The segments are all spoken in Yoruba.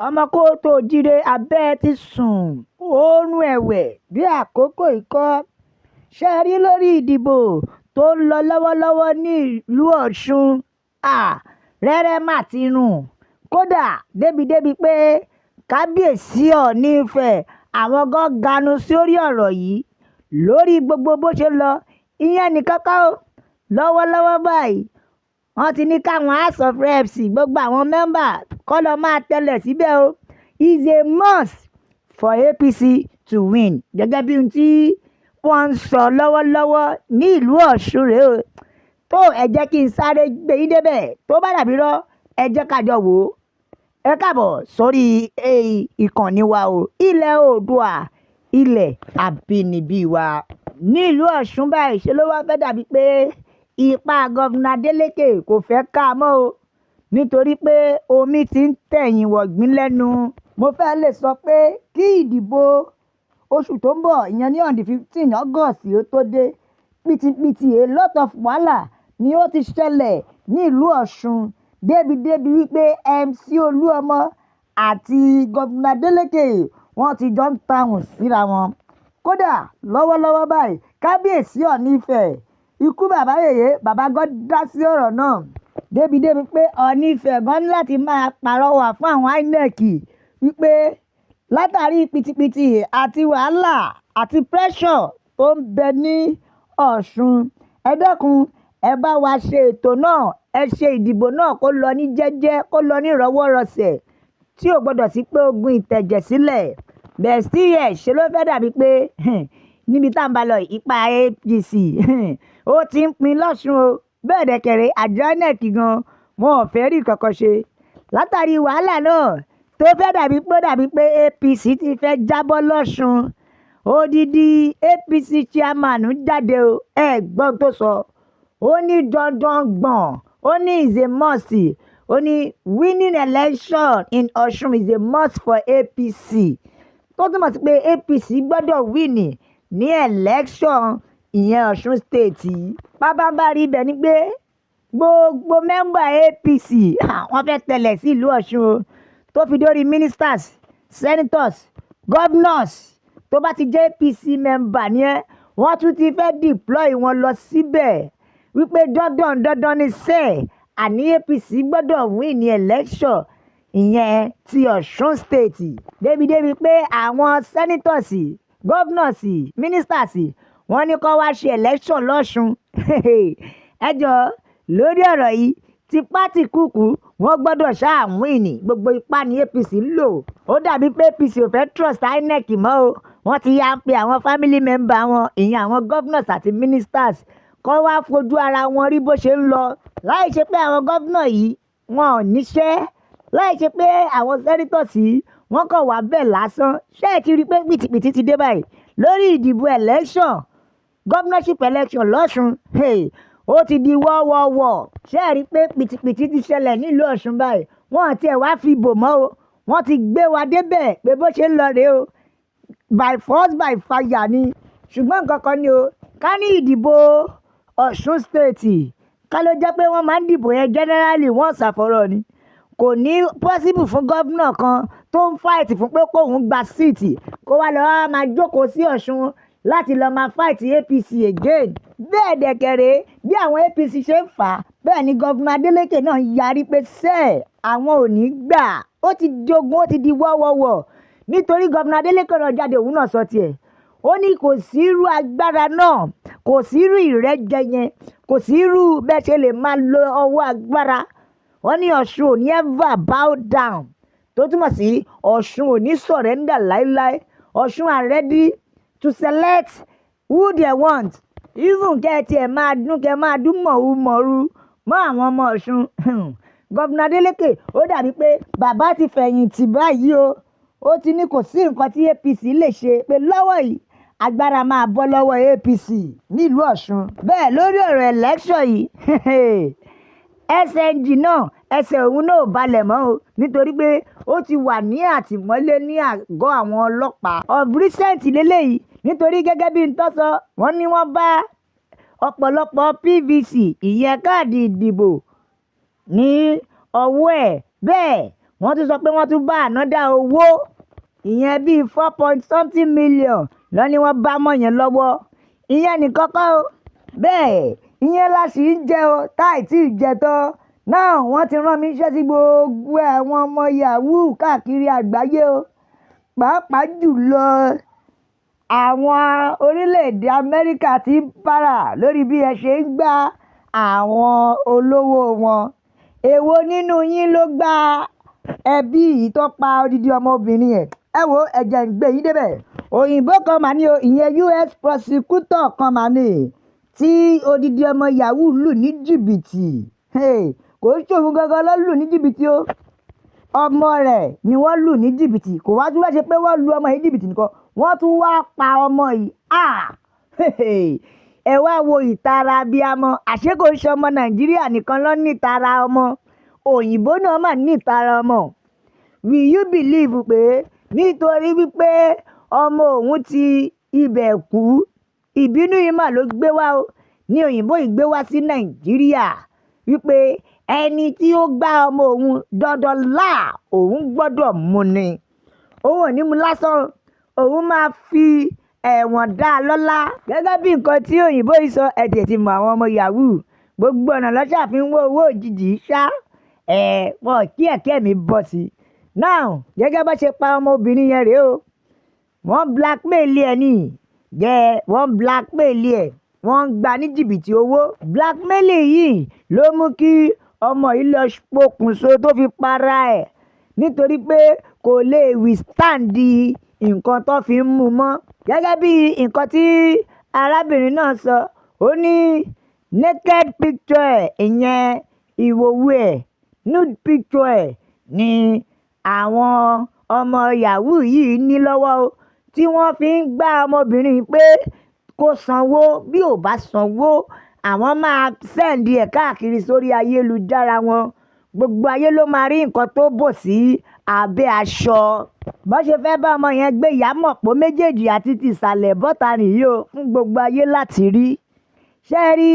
ọmọ kó tó jíire abẹ́ ti sùn oorun ẹ̀wẹ̀ bí àkókò ikọ́ ṣe rí lórí ìdìbò tó ń lọ lọ́wọ́lọ́wọ́ nílùú Ọ̀ṣun rẹ́rẹ́ mà ti rùn kódà débi pé kábíyèsí Ọọ̀ni Ifẹ̀ àwọn gan ganu sórí ọ̀rọ̀ yìí lórí gbogbo bó ṣe lọ ìyẹn nìkan kọ́ lọ́wọ́lọ́wọ́ báyìí wọ́n ti ní káwọn House of Reps gbogbo àwọn mẹ́mbà kọ́ lọ máa tẹ̀lẹ̀ síbẹ̀ o is a must for APC to win gẹ́gẹ́ bí ohun tí wọ́n ń sọ lọ́wọ́lọ́wọ́ ní ìlú Ọ̀ṣun rèé o tó ẹ jẹ́ kí n sáré gbé yín débẹ̀ tó bá dàbí rọ́ ẹ jẹ́ kájọ wò ó ẹ káàbọ̀ sórí ìkànnì wa o ilẹ̀ Oòduà ilẹ̀ àbínibí wa ní ìlú Ọ̀ṣun báyìí ṣe ló wá fẹ́ dàbí pé ipa gọ́vùnà Adeleke kò fẹ́ ká mọ́ o nítorí pé omi ti ń tẹ̀yìn wọ̀gbìn lẹ́nu mo fẹ́ lè sọ pé kí ìdìbò oṣù tó ń bọ̀ ìyẹn ní on the 15 August ó tó dé pìtìpìtì a lot of wàhálà ni ó ti ṣẹlẹ̀ ní ìlú Ọ̀ṣun débi wípé MC Olúọmọ àti gọ́vùnà Adeleke wọ́n ti jọ ń tàhùn síra wọn kódà lọ́wọ́lọ́wọ́ báyìí kábíyèsí Ọọ̀ni Ifẹ̀ ikú bàbá yèyé bàbá God dá sí ọ̀rọ̀ náà débi pé Ọọ̀ni Ifẹ̀ gan ní láti máa pàrọwà fún àwọn INEC wípé látàrí pìtìpìtì àti wàhálà àti pressure tó ń bẹ ní Ọ̀ṣun ẹ dákun ẹ bá wa ṣe ètò náà ẹ ṣe ìdìbò náà kó lọ ní jẹ́jẹ́ kó lọ ní ìrọwọ́rọsẹ̀ tí ò gbọdọ̀ sí pé ogun ìtẹ̀jẹ̀ sílẹ̀ bẹ́ẹ̀ sí ẹ̀ ṣe ló fẹ́ dàbí pé níbi tá à ń bá lọ ipa APC ó ti ń pin lọ́sùn o bẹ́ẹ̀ dẹ̀kẹ̀rẹ̀ àjọ INEC gan wọn ò fẹ́ rí kankan ṣe látàrí wàhálà náà tó fẹ́ dàbí pé APC ti fẹ́ jábọ́ lọ́sùn odidi APC chairman jáde o ẹ gbọ́n tó sọ ó ní dandan gbọ̀n ó ní is a must ó ní winning election in Ọ̀ṣun is a must for APC tó túmọ̀ sí pé APC gbọ́dọ̀ win ní election ìyẹn Ọ̀ṣun state pábánbárí ibẹ̀ ni pé gbogbo mẹ́mbà APC wọ́n fẹ́ tẹ̀lẹ̀ sí ìlú Ọ̀ṣun o tó fi dórí ministers senators governors tó bá ti jẹ́ APC mẹ́mbà ni ẹ́ wọ́n tún ti fẹ́ deploy wọn lọ síbẹ̀ wípé dandan ní sẹ́ẹ̀ àní APC gbọ́dọ̀ win ní election ìyẹn ti Ọ̀ṣun state débi pé àwọn senators governors ministers wọ́n ní kó wá ṣe election lọ́ṣun ẹjọ́ lórí ọ̀rọ̀ yìí ti pátì kúkú wọ́n gbọ́dọ̀ ṣàmúìnì gbogbo ipá ní APC ń lò ó dàbí pé APC ò fẹ́ trust INEC mọ́ o wọ́n ti yá ń pe àwọn family member wọn ìyẹn àwọn governors àti ministers kó wá fojú ara wọn rí bó ṣe ń lọ láì ṣe pé àwọn governor yìí wọn ò níṣẹ́ láì ṣe pé àwọn senators yìí wọ́n kàn wá bẹ́ẹ̀ lásán ṣé ẹ ti rí i pé pìtìpìtì ti dé báyìí lórí ìdìbò election governorship election lọ́sùn ó ti di wọ́wọ́wọ́ ṣé ẹ rí i pé pìtìpìtì ti ṣẹlẹ̀ nílùú Ọ̀ṣun báyìí wọ́n àti ẹ̀ wá fi bò mọ́ o wọ́n ti gbé wa débẹ̀ pé bó ṣe ń lọ rèé o by force by fire ni ṣùgbọ́n nǹkan kan ni o ká ní ìdìbò Ọ̀ṣun state ká ló jẹ́ pé wọ́n máa ń dìbò yẹn generally wọ́n ṣàfọ̀rọ̀ ni kò ní possible fún gómìnà kan tó ń fight fún pé kóun gba síìtì kó wá lọ́ọ́ máa jókòó sí Ọ̀ṣun láti lọ́ọ́ máa fight APC again bẹ́ẹ̀ dẹ̀kẹ̀rẹ̀ bí àwọn APC ṣe ń fà á bẹ́ẹ̀ ni gọ́vùnà Adeleke náà yarí pé sẹ́ẹ̀ àwọn ò ní gbà ó ti di ogun ó ti di wọ́wọ́wọ́ nítorí gọ́vùnà Adeleke náà jáde òun náà sọ tiẹ̀ ó ní kò sí irú agbára náà kò sí irú ìrẹ́jẹ yẹn kò sí irú bẹ́ẹ̀ ṣe lè máa lo ọwọ́ agbára wọ́n ní Ọ̀ṣun ò ní ever bow down tó túmọ̀ sí Ọ̀ṣun ò ní surrender láíláí Ọ̀ṣun are ready to select who they want even kẹ́ẹ̀tì ẹ̀ máa dún mọ̀rú mọ́ àwọn ọmọ Ọ̀ṣun gọ́vùnà Adeleke ó dàbí pé bàbá ti fẹ̀yìntì báyìí o ó ti ní kò sí nǹkan tí APC lè ṣe pé lọ́wọ́ yìí agbára máa bọ́ lọ́wọ́ APC nílùú Ọ̀ṣun bẹ́ẹ̀ lórí ọ̀rọ̀ election yìí SNG náà ẹsẹ̀ òun náà balẹ̀ mọ́ o nítorí pé ó ti wà ní àtìmọ́lé ní àgọ́ àwọn ọlọ́pàá of recent lélẹ́yìí nítorí gẹ́gẹ́ bí n tó sọ wọ́n ní wọ́n bá ọ̀pọ̀lọpọ̀ PVC ìyẹn káàdì ìdìbò ní ọwọ́ ẹ̀ bẹ́ẹ̀ wọ́n tún sọ pé wọ́n tún bá ànádà owó ìyẹn bíi 4 point something million lọ ni wọ́n bá mọ́ yẹn lọ́wọ́. ìyẹn nìkan kọ́ o bẹ́ẹ̀ ìyẹn la sì ń jẹ o táì tí ì jẹ tán náà wọ́n ti rán mi iṣẹ́ sí gbogbo àwọn ọmọ yahoo káàkiri àgbáyé o pàápàá jùlọ àwọn orílẹ̀-èdè Amẹ́ríkà ti ń para lórí bí ẹ ṣe ń gba àwọn olówó wọn. èwo nínú yín ló gba ẹbí yìí tó pa odidi ọmọbìnrin ẹ̀? ẹ wo ẹ̀jẹ̀ ń gbé yín débẹ̀. òyìnbó kan mà ní o ìyẹn US prosecutor kan mà ní tí odidi ọmọ yahoo lù ní jìbìtì. kò ń ṣòwò gangan ló lù ní jìbìtì o ọmọ rẹ̀ ni wọ́n lù ní jìbìtì. kò wá tún wá ṣe pé wọ́n lu ọmọ yìí jìbìtì nìkan wọ́n tún wá pa ọmọ yìí. ẹ wá wo ìtara abiyamọ. àṣé kò ń ṣe ọmọ Nàìjíríà nìkan ló ní ìtara ọmọ, òyìnbó náà mà ní ìtara ọmọ. will you believe pé nítorí wípé ọmọ òun ti ibẹ̀ kú ìbínú yìí mà ló gbé wá o ní òyìnbó yìí gbé wá sí Nàìjíríà wípé ẹni tí ó gbá ọmọ òun dandan òun gbọ́dọ̀ mú ni. òun ò ní mú lásán, òun máa fi ẹ̀wọ̀n dá a lọ́lá. gẹ́gẹ́ bí nǹkan tí òyìnbó yìí sọ ẹ̀dẹ̀ ti mọ àwọn ọmọ yahoo gbogbo ọ̀nà lọ́sà fi ń wó owó òjijì ṣá wọn kí ẹ̀kẹ́ mi bọ̀ sí. now gẹ́gẹ́ bá ṣe pa ọmọbìnrin yẹn rèé o wọ́n blackmail ẹ̀ ní wọ́n blackmail ẹ̀ wọ́n ń gba ní jìbìtì owó. blackmail yìí ló mú kí ọmọ yìí lọ pokùnso tó fi para ẹ̀ nítorí pé kò lè withstand nǹkan tó fi ń mú mọ́. gẹ́gẹ́ bí nǹkan tí arábìnrin náà sọ ó ní naked picture ẹ̀ ìyẹn ìwòwò ẹ̀ nude picture ẹ̀ ni àwọn ọmọ yahoo yìí ní lọ́wọ́ o tí wọ́n fi ń gbá ọmọbìnrin pé kó sanwó bí ò bá sanwó àwọn máa sẹ́ǹdì ẹ̀ káàkiri sórí ayélujára wọn. gbogbo ayé ló máa rí nǹkan tó bò sí abẹ́ aṣọ. bó ṣe fẹ́ bá ọmọ yẹn gbé ìyámọ̀pọ̀ méjèèjì àti tìsàlẹ̀ bọ́ta nìyí o fún gbogbo ayé láti rí. ṣé ẹ rí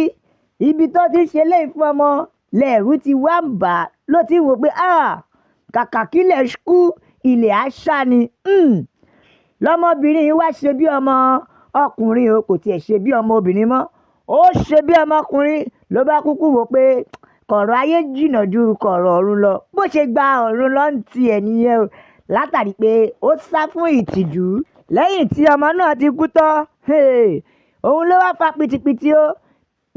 ibi tó ti ṣe léyìí fún ọmọ lẹ́rú ti wá ń bà á ló ti wò pé kàkà kílẹ̀ kú ilẹ̀ àṣà ni. lọ́mọbìnrin wá ṣe bí ọmọ ọkùnrin o kò tiẹ̀ ṣe bí ọmọ obìnrin mọ́ ó ṣe bí ọmọkùnrin ló bá kúkú wò pé kọ̀rọ̀ ayé jìnnà ju kọ̀rọ̀ ọ̀run lọ. bó ṣe gba ọ̀run lọ ń tiẹ̀ nìyẹn o látàrí pé ó sá fún ìtìjú lẹ́yìn tí ọmọ náà ti kú tán. òun ló wá fa pitipiti o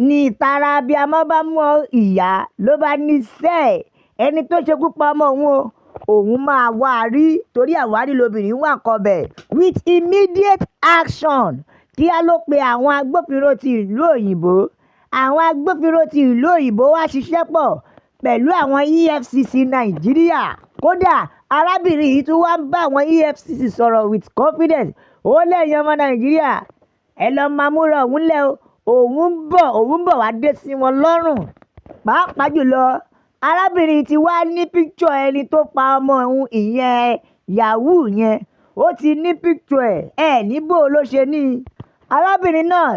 ní ìtara abiyamọ bá mú ìyá ló bá ní sẹ́ẹ̀ ẹni tó ṣekú pa ọmọ òun máa wá a rí torí àwárí lobìnrin wà kọbẹ̀. with immediate action kíá ló pe àwọn agbófinró ti ìlú òyìnbó. àwọn agbófinró ti ìlú òyìnbó wá ṣiṣẹ́ pọ̀ pẹ̀lú àwọn EFCC Nàìjíríà. kódà arábìnrin yìí tún wá ń bá àwọn EFCC sọ̀rọ̀ with confidence. ó lẹ́yìn ọmọ Nàìjíríà ẹ lọ́ọ́ máa múra òun lẹ́ òun ń bọ̀ wá dé sí wọn lọ́rùn. pàápàá jùlọ arábìnrin ti wá ní píkṣọ ẹni tó pa ọmọ òun ìyẹn yahoo yẹn ó ti ní píkṣọ ẹ̀ níbo ló ṣe ní. arábìnrin náà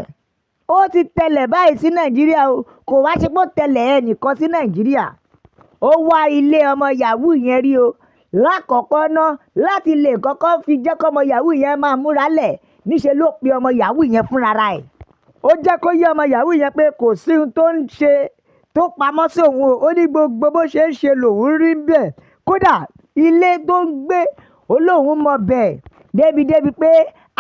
ó ti tẹ̀lẹ̀ báyìí sí Nàìjíríà o kò wá ṣe pé ó tẹ̀lẹ̀ ẹnìkan sí Nàìjíríà. ó wá ilé ọmọ yahoo yẹn rí o lákọ̀ọ́kọ́ náà láti lè kọ́kọ́ fi jẹ́ kọ́mọ yahoo yẹn máa múra lẹ̀ níṣẹ́ ló pe ọmọ yahoo yẹn fúnra ẹ̀. ó jẹ́ kó yé ọmọ yahoo yẹn pé kò sí ohun tó ń ṣe tó pamọ́ sí òun ó ní gbogbo bó ṣe ń ṣe lòun rí bẹ́ẹ̀ kódà ilé tó ń gbé ó lóun mọ bẹ́ẹ̀ débi pé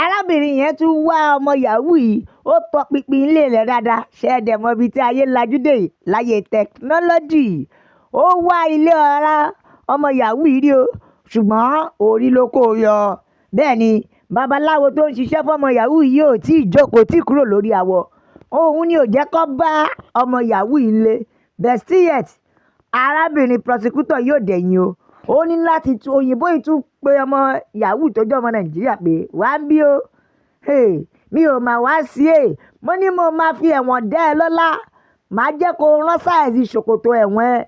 arábìnrin yẹn tún wá ọmọ yahoo yìí ó tọpinpin ilé rẹ̀ dáadáa ṣẹ́ẹ̀dẹ̀ mọ́ ibi tí ayé lajú dé láyé tẹkinọ́lọ́jì. ó wá ilé ara ọmọ yahoo yìí rí o ṣùgbọ́n orí ló kó o yọ. bẹ́ẹ̀ ni babaláwo tó ń ṣiṣẹ́ fọ́mọ yahoo yìí ò tí ì jókòó tí kúrò lórí àwọ̀ òun ni ò jẹ́ kó bá ọmọ yahoo yìí lé. but still yet arábìnrin prosecutor yóò dẹ̀yìn o ó ní láti òyìnbó yìí tún pé ọmọ yahoo tó jẹ́ ọmọ Nàìjíríà pé wá ń bí o mi ò mà wá sí mo ní mo máa fi ẹ̀wọ̀n dá ẹ lọ́lá màá jẹ́ kó rán sáìsì ṣòkòtò ẹ̀wọ̀n ẹ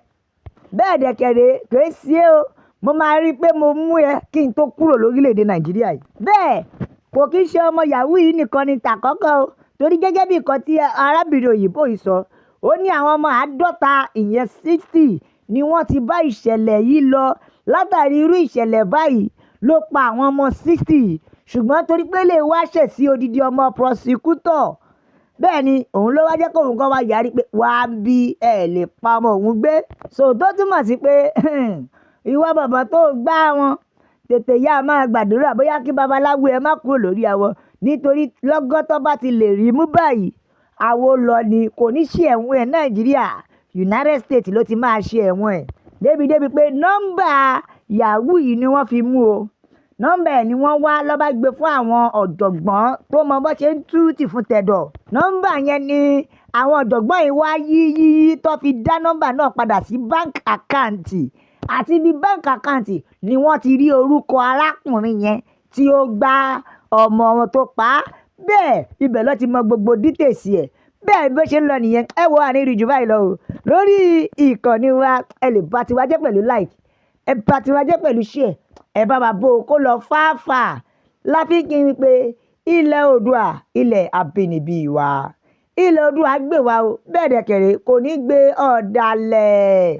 bẹ́ẹ̀ dẹ̀kẹ̀rẹ̀ kìí sí o mo máa rí i pé mo mú ẹ kí n tó kúrò lórílẹ̀‐èdè Nàìjíríà yìí. bẹ́ẹ̀ kò kí ń ṣe ọmọ yahoo yìí nìkan ni tàkọ́kọ́ o torí gẹ́gẹ́ bí nǹkan tí arábìnrin òyìnbó yìí sọ ó ní àwọn ọmọ 50 ìyẹn 60 ni wọ́n ti bá ìṣẹ̀lẹ̀ yìí lọ látàrí irú ìṣẹ̀lẹ̀ báyìí ló pa àwọn ọmọ 60 ṣùgbọ́n torí pé lè wá ṣẹ̀ sí odidi ọmọ prosecutor bẹ́ẹ̀ ni òun ló wá jẹ́ kóun kan wá yarí pé wàá bí ẹ lè pa ọmọ òun gbé so tó túmọ̀ sí pé ìwọ bàbá tó gbá wọn tètè yá máa gbàdúrà bóyá kí babaláwo ẹ má kúrò lórí àwọ̀ nítorí lọ́gọ́tọ́ bá ti lè rí mú báyìí àwo lọ ni kò ní ṣe ẹ̀wọ̀n ẹ̀ Nàìjíríà United States ló ti máa ṣe ẹ̀wọ̀n ẹ̀ débi pé nọ́mbà yahoo yìí ni wọ́n fi mú o nọ́mbà ẹ̀ ni wọ́n wá lọ́ba gbé fún àwọn ọ̀jọ̀gbọ́n tó mọ bó ṣe ń túùtì fún tẹ̀dọ̀ nọ́mbà yẹn ni àwọn ọ̀jọ̀gbọ́n yìí wá yí tó fi dá nọ́mbà náà padà sí bank àkáǹtì àti ibi bank àkáǹtì ni wọ́n ti rí orúkọ arákùnrin yẹn tí ó gbá ọmọ wọn tó pa á bẹ́ẹ̀ ibẹ̀ ló ti mọ gbogbo dítèsì ẹ̀ bẹ́ẹ̀ bó ṣe ń lọ nìyẹn ẹ wo àníríì jù báyìí lọ o lórí ìkànnì wa ẹ lè bá tiwa jẹ́ pẹ̀lú like ẹ bá tiwa jẹ́ pẹ̀lú share ẹ bá bàbá o kó lọ fáfà láfi kí n pé ilẹ̀ Oòduà ilẹ̀ àbínibí wa ilẹ̀ Oòduà gbé wa o bẹ́ẹ̀ dẹ̀kẹ̀rẹ̀ kò ní gbé ọ̀dàlẹ̀.